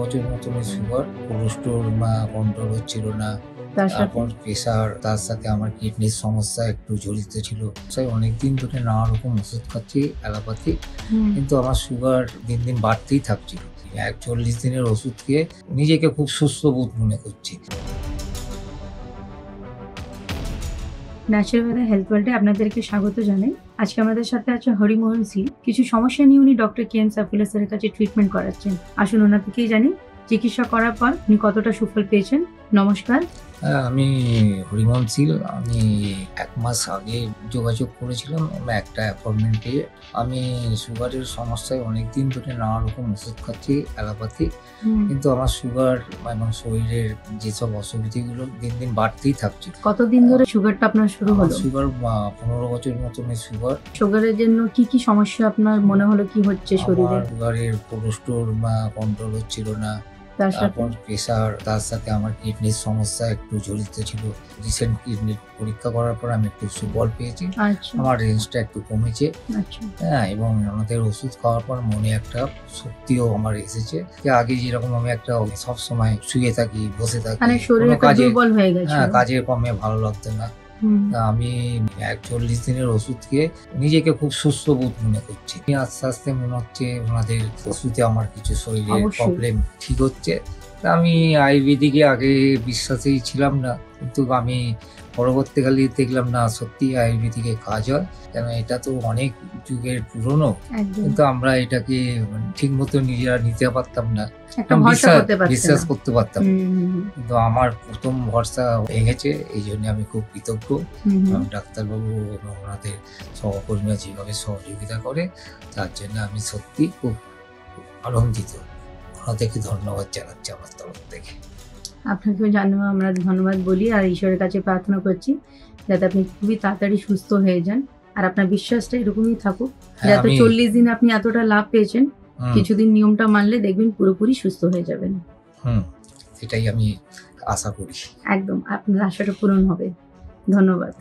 বছর মতনই sugar, cholesterol control হচ্ছিল না। তারপর প্রেশার, তার সাথে আমার কিডনির সমস্যা একটু জড়িত ছিল। অনেকদিন ধরে নানা রকম ওষুধ খাচ্ছি অ্যালোপ্যাথি, কিন্তু আমার সুগার দিন দিন বাড়তেই থাকছিল। 40 দিনের ওষুধ খেয়ে নিজেকে খুব সুস্থ বোধ মনে করছি। ন্যাচারাল হেলথ ওয়ার্ল্ডে আপনাদেরকে স্বাগত জানাই। আজকে আমাদের সাথে আছে হরিমোহন সিং। কিছু সমস্যা নিয়ে উনি ডক্টর KM সাইফুল্লাহ স্যারের কাছে ট্রিটমেন্ট করাচ্ছেন। আসুন ওনার থেকেই জানি চিকিৎসা করার পর উনি কতটা সুফল পেয়েছেন। নমস্কার। আমি হরিমোহন শীল। আমি 1 মাস আগে যোগাযোগ করেছিলাম একটা অ্যাপয়েন্টমেন্ট পেয়ে। আমি সুগারের সমস্যায় অনেকদিন ধরে নানা রকম ওষুধ খাচ্ছি অ্যালোপ্যাথি, কিন্তু আমার সুগার এবং শরীরের যেসব অসুবিধাগুলো দিন দিন বাড়তেই থাকছে। কতদিন ধরে সুগারটা আপনার শুরু হলো? সুগার 15 বছর মতনই সুগার। সুগারের জন্য কি কি সমস্যা আপনার মনে হলো কি হচ্ছে শরীরে? আমার সুগারের কোলেস্টেরল কন্ট্রোল হচ্ছিল না। তারপর তারপর প্রেশার, তার সাথে আমার কিডনির সমস্যা একটু জড়িত ছিল। রিসেন্ট কিডনি পরীক্ষা করার পর আমি একটু সুফল পেয়েছি। আচ্ছা আমার রেঞ্জটা একটু কমেছে। আচ্ছা এবং আমাদের ওষুধ খাওয়ার পর মনে একটা শক্তিও আমার এসেছে। যে আগে যেরকম আমি একটা সবসময় শুয়ে থাকি, বসে থাকি, মানে শরীর কোনো কাজে দুর্বল হয়ে গেছে। কাজের কমে ভালো লাগতো না। আমি 40 দিনের ওষুধ খেয়ে নিজেকে খুব সুস্থ বোধ মনে করছি। আস্তে আস্তে মনে হচ্ছে ওনাদের ওষুধে আমার কিছু শরীরের অবশ্যই। প্রবলেম ঠিক হচ্ছে। তা আমি আয়ুর্বেদিকে আগে বিশ্বাসেই ছিলাম না, কিন্তু আমি পরবর্তীকালে দেখলাম না, সত্যি আয়ুর্বেদিকে কাজ হয়। কেন এটা তো অনেক যুগের পুরনো, একদম কিন্তু আমরা এটাকে ঠিক মতো নিজেরা নিতে পারতাম না, একটা ভরসা করতে পারছেন বিশ্বাস না। করতে পারতাম না। কিন্তু আমার প্রথম ভরসা ভেঙেছে, এই জন্য আমি খুব কৃতজ্ঞ। ডাক্তারবাবু এবং ওনাদের সহকর্মীরা যেভাবে সহযোগিতা করে, তার জন্য আমি সত্যি খুব আনন্দিত। ওনাদেরকে ধন্যবাদ জানাচ্ছি আমার তরফ থেকে। আপনাকেও জানাবো, আমরা ধন্যবাদ বলি আর ঈশ্বরের কাছে প্রার্থনা করছি যাতে আপনি খুবই তাড়াতাড়ি সুস্থ হয়ে যান। আর আপনার বিশ্বাসটা এরকমই থাকুক, যাতে 40 দিন আপনি এতটা লাভ পেয়েছেন। কিছুদিন নিয়মটা মানলে দেখবেন পুরোপুরি সুস্থ হয়ে যাবেন। এটাই আমি আশা করি। একদম আপনার আশাটা পূরণ হবে। ধন্যবাদ।